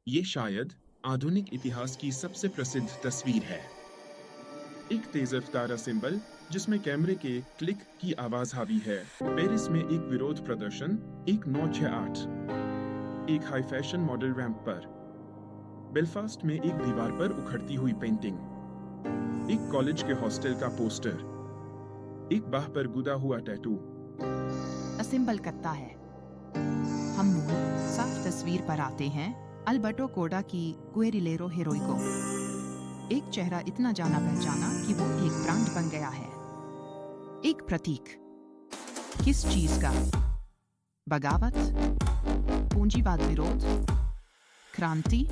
ये शायद आधुनिक इतिहास की सबसे प्रसिद्ध तस्वीर है। एक तेज रफ्तार सिंबल जिसमें कैमरे के क्लिक की आवाज हावी है। पेरिस में एक विरोध प्रदर्शन, एक 968, एक हाई फैशन मॉडल रैंप पर। बेलफास्ट में एक दीवार पर उखड़ती हुई पेंटिंग, एक कॉलेज के हॉस्टल का पोस्टर, एक बाह पर गुदा हुआ टैटू। असिंबल करता है। हम मूल साफ तस्वीर पर आते हैं, अल्बर्टो कोडा की गुएरिलेरो हेरोइको। एक चेहरा इतना जाना पहचाना कि वो एक ब्रांड बन गया है, एक प्रतीक। किस चीज का? बगावत, पूंजीवाद विरोध, क्रांति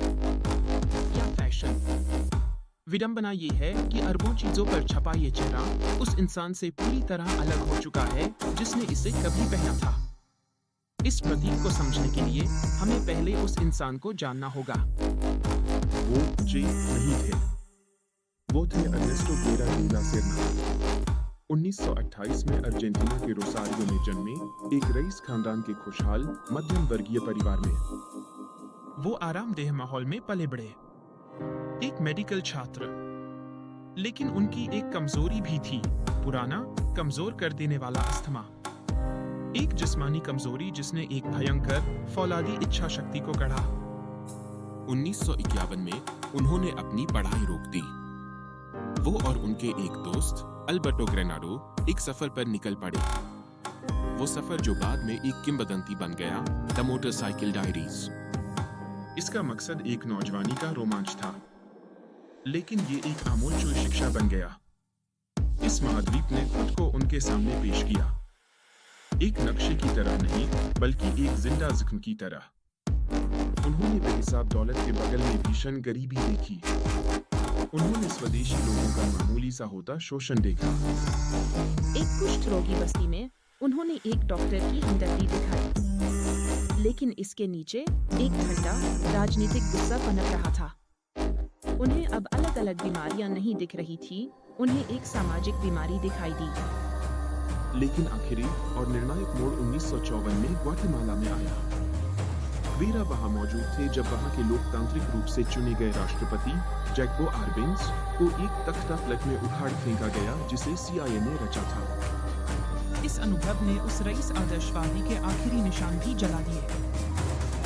या फैशन? विडंबना ये है कि अरबों चीजों पर छपा ये चेहरा उस इंसान से पूरी तरह अलग हो चुका है जिसने इसे कभी पहना था। इस प्रतीक को समझने के लिए हमें पहले उस इंसान को जानना होगा। वो जे नहीं थे, वो थे अर्नेस्टो गेरा डी ला सेर्ना। 1928 में अर्जेंटीना के रोसारियो में जन्मे एक रईस खानदान के खुशहाल मध्यम वर्गीय परिवार में। वो आरामदेह माहौल में पले बढ़े, एक मेडिकल छात्र। लेकिन उनकी एक कमजोरी भी थी, पुराना कमजोर कर देने वाला अस्थमा। एक जिस्मानी कमजोरी जिसने एक भयंकर फौलादी इच्छा शक्ति को गढ़ा। 1951 में उन्होंने अपनी पढ़ाई रोक दी। वो और उनके एक दोस्त अल्बर्टो ग्रेनाडो एक सफर पर निकल पड़े। वो सफर जो बाद में एक किंवदंती बन गया, द मोटरसाइकिल डायरीज। इसका मकसद एक नौजवानी का रोमांच था, लेकिन ये एक आमूलचूल शिक्षा बन गया। इस महाद्वीप ने खुद को उनके सामने पेश किया, एक नक्शे की तरह नहीं, बल्कि एक जिंदा जिस्म की तरह। उन्होंने बेहिसाब दौलत के बगल में भीषण गरीबी देखी। उन्होंने स्वदेशी लोगों का मामूली सा होता शोषण देखा। एक कुष्ठ रोगी बस्ती में उन्होंने एक डॉक्टर की हमदर्दी दिखाई, लेकिन इसके नीचे एक ठंडा राजनीतिक गुस्सा पनप रहा था। उन्हें अब अलग अलग बीमारियां नहीं दिख रही थी, उन्हें एक सामाजिक बीमारी दिखाई दी। लेकिन आखिरी और निर्णायक मोड़ 1954 में ग्वाटेमाला में आया। वीरा वहां मौजूद थे जब वहां के लोकतांत्रिक रूप से चुने गए राष्ट्रपति जैकबो आर्बेंस को एक तख्ता पलट में उखाड़ फेंका गया जिसे CIA ने रचा था। इस अनुभव ने उस रईस आदर्शवादी के आखिरी निशान भी जला दिए।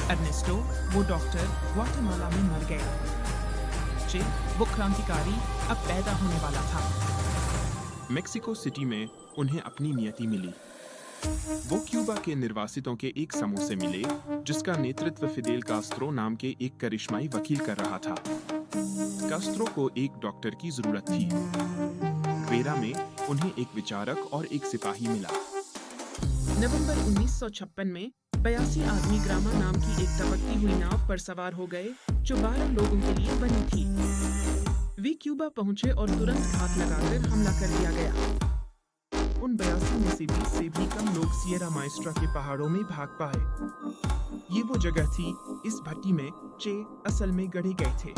अर्नेस्टो, वो डॉक्टर, ग्वाटेमाला में मर गया। चे, वो क्रांतिकारी, अब पैदा होने वाला था। मेक्सिको सिटी में उन्हें अपनी नियति मिली। वो क्यूबा के निर्वासितों के एक समूह से मिले जिसका नेतृत्व फिदेल कास्त्रो नाम के एक करिश्माई वकील कर रहा था। कास्त्रो को एक डॉक्टर की जरूरत थी। ग्वेरा में उन्हें एक विचारक और एक सिपाही मिला। नवंबर 1956 में 82 आदमी ग्रामा नाम की एक टपकती हुई नाव पर सवार हो गए जो 12 लोगों के लिए बनी थी। वे क्यूबा पहुंचे और तुरंत घात लगाकर हमला कर दिया गया। उन 82 में से 20 से भी कम लोग सिएरा माएस्ट्रा के पहाड़ों में भाग पाए। ये वो जगह थी, इस भट्टी में चे असल में गढ़े गए थे।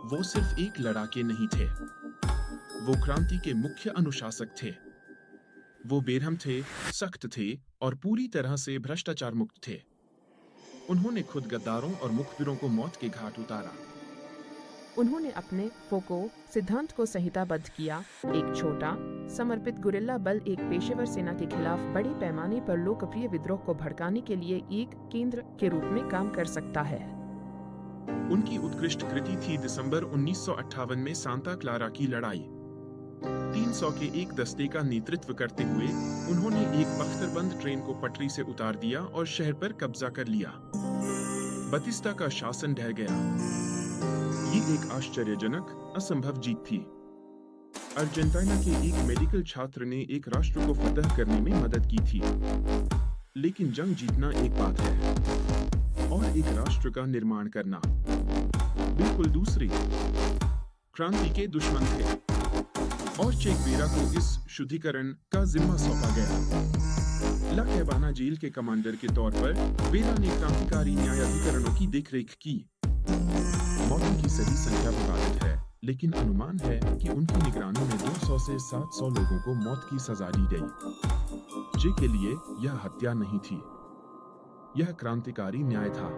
वो सिर्फ एक लड़ाके नहीं थे, वो क्रांति के मुख्य अनुशासक थे। वो बेरहम थे, सख्त थे और पूरी तरह से भ्रष्टाचार मुक्त थे। उन्होंने खुद गद्दारों और मुखबिरों को मौत के घाट उतारा। उन्होंने अपने फोको सिद्धांत को संहिताबद्ध किया। एक छोटा समर्पित गुरिल्ला बल एक पेशेवर सेना के खिलाफ बड़े पैमाने पर लोकप्रिय विद्रोह को भड़काने के लिए एक केंद्र के रूप में काम कर सकता है। उनकी उत्कृष्ट कृति थी दिसंबर 1958 में सांता क्लारा की लड़ाई। 300 के एक दस्ते का नेतृत्व करते हुए उन्होंने एक बख्तरबंद ट्रेन को पटरी से उतार दिया और शहर पर कब्जा कर लिया। बतिस्ता का शासन ढह गया। ये एक आश्चर्यजनक, असंभव जीत थी। अर्जेंटीना के एक मेडिकल छात्र ने एक राष्ट्र को फतह करने में मदद की थी। लेकिन जंग जीतना एक बात है और एक राष्ट्र का निर्माण करना बिल्कुल दूसरी। क्रांति के दुश्मन थे और चे गुवेरा को इस शुद्धिकरण का जिम्मा सौंपा गया। ला कैबाना जेल के कमांडर के तौर पर गुवेरा ने क्रांतिकारी न्यायाधिकरणों की देखरेख की। मौतों की सही संख्या विवादित है, लेकिन अनुमान है कि उनकी निगरानी में 200 से 700 लोगों को मौत की सजा दी गई। जे के लिए यह हत्या नहीं थी, यह क्रांतिकारी न्याय था।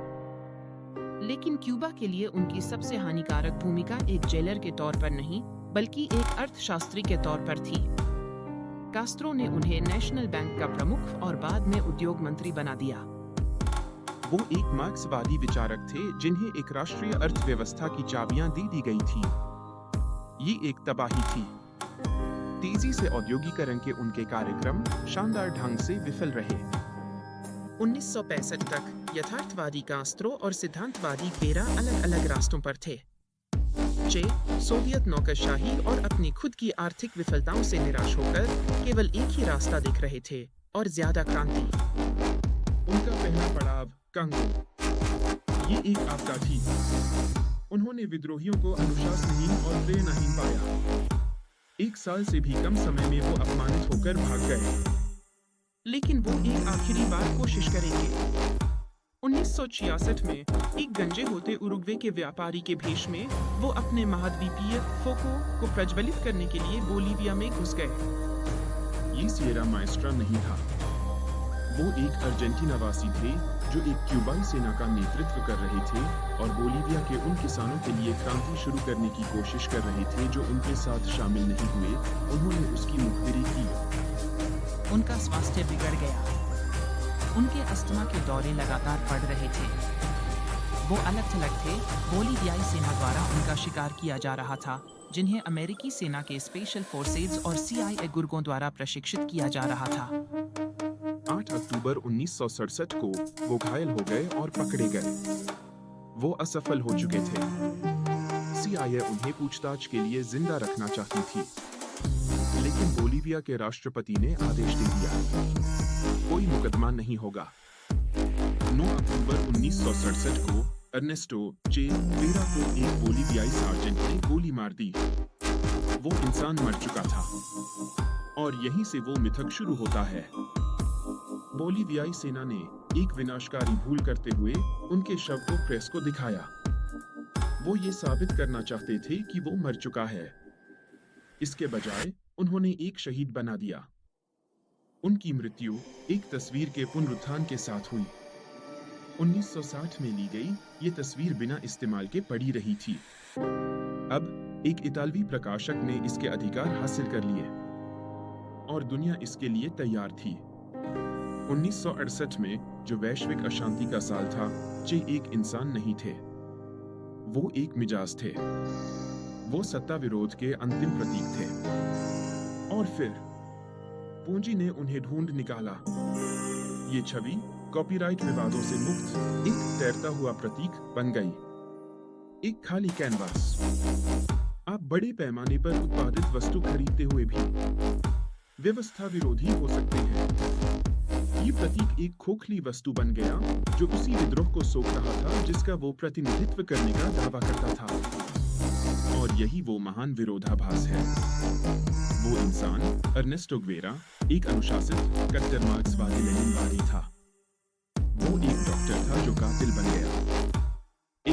लेकिन क्यूबा के लिए उनकी सबसे हानिकारक भूमिका एक जेलर के तौर पर नहीं, बल्कि एक अर्थशास्त्री के तौर पर थी। कास्त्रो ने उन्हें नेशनल बैंक का प्रमुख और बाद में उद्योग मंत्री बना दिया। वो एक मार्क्सवादी विचारक थे जिन्हें एक राष्ट्रीय अर्थव्यवस्था की चाबियां दे दी गई थी। ये एक तबाही थी। तेजी से औद्योगिकरण के उनके कार्यक्रम शानदार ढंग से विफल रहे। 1965 तक यथार्थवादी कास्त्रो और सिद्धांतवादी गेरा अलग-अलग रास्तों पर थे। चे सोवियत नौकरशाही और अपनी खुद की आर्थिक विफलताओं से निराश होकर केवल एक ही रास्ता देख रहे थे और ज्यादा क्रांति। उनका पहला पड़ाव कांगो। ये एक आपदा थी। उन्होंने विद्रोहियों को अनुशासनहीन और प्रेरणाहीन पाया। 1 साल से भी कम समय में वो अपमानित होकर भाग गए। लेकिन वो एक आखिरी बार कोशिश करेंगे। 1966 में एक गंजे होते उरुग्वे के व्यापारी के भेष में वो अपने महाद्वीपीय फोको को प्रज्वलित करने के लिए बोलीविया में घुस गए। ये सिएरा माएस्ट्रा नहीं था। वो एक अर्जेंटीनावासी थे जो एक क्यूबाई सेना का नेतृत्व कर रहे थे और बोलीविया के उन किसानों के लिए क्रांति शुरू करने की कोशिश कर रहे थे जो उनके साथ शामिल नहीं हुए। उन्होंने उसकी मुखबिरी की। उनका स्वास्थ्य बिगड़ गया। उनके अस्थमा के दौरे लगातार बढ़ रहे थे। वो अलग-थलग थे। बोलीवियाई सेना द्वारा उनका शिकार किया जा रहा था, जिन्हें अमेरिकी सेना के स्पेशल फोर्सेज और CIA गुर्गों द्वारा प्रशिक्षित किया जा रहा था। 8 अक्टूबर 1967 को वो घायल हो गए और पकड़े गए। वो असफल हो चुके थे। CIA उन्हें पूछताछ के लिए जिंदा रखना चाहती थी, लेकिन बोलीविया के राष्ट्रपति ने आदेश दे दिया, कोई मुकदमा नहीं होगा। 9 अक्टूबर 1967 को अर्नेस्टो चे वेरा को एक बोलीवियाई सार्जेंट ने गोली मार दी। वो इंसान मर चुका था और यहीं से वो मिथक शुरू होता है। बोलीवियाई सेना ने एक विनाशकारी भूल करते हुए उनके शव को प्रेस को दिखाया। वो ये साबित करना चाहते थे कि वो मर चुका है। इसके बजाय उन्होंने एक शहीद बना दिया। उनकी मृत्यु एक तस्वीर के पुनरुत्थान के साथ हुई। 1960 में ली गई ये तस्वीर बिना इस्तेमाल के पड़ी रही थी। अब एक इतालवी प्रकाशक ने इसके अधिकार हासिल कर लिए और दुनिया इसके लिए तैयार थी। 1968 में जो वैश्विक अशांति का साल था, चे एक इंसान नहीं थे। वो एक मिजाज थे। वो सत्ता विरोध के अंतिम प्रतीक थे। और फिर पूंजी ने उन्हें ढूंढ निकाला। ये छवि कॉपीराइट विवादों से मुक्त एक तैरता हुआ प्रतीक बन गई। एक खाली कैनवास। आप बड़े पैमाने पर उत्पादित वस्तु खरीदते हुए भी व्यवस्था विरोधी हो सकते हैं। ये प्रतीक एक खोखली वस्तु बन गया जो उसी विद्रोह को सोख रहा था जिसका वो प्रतिनिधित्व करने का दावा करता था। और यही वो महान विरोधाभास है। वो इंसान अर्नेस्टो ग्वेरा एक अनुशासित कट्टर मार्क्सवादी लेनिनवादी था। वो एक डॉक्टर था जो कातिल बन गया।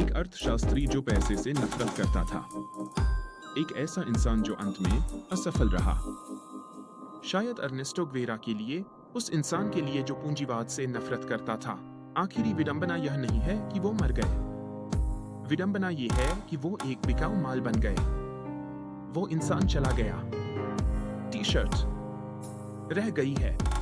एक अर्थशास्त्री जो पैसे से नफरत करता था। एक ऐसा इंसान जो अंत में असफल रहा। शायद अर्नेस्टो ग्वेरा के लिए, उस इंसान के लिए जो पूंजीवाद से नफरत करता था, आखिरी विडंबना यह नहीं है कि वो मर गए। विडंबना ये है कि वो एक बिकाऊ माल बन गए। वो इंसान चला गया। टी-शर्ट रह गई है।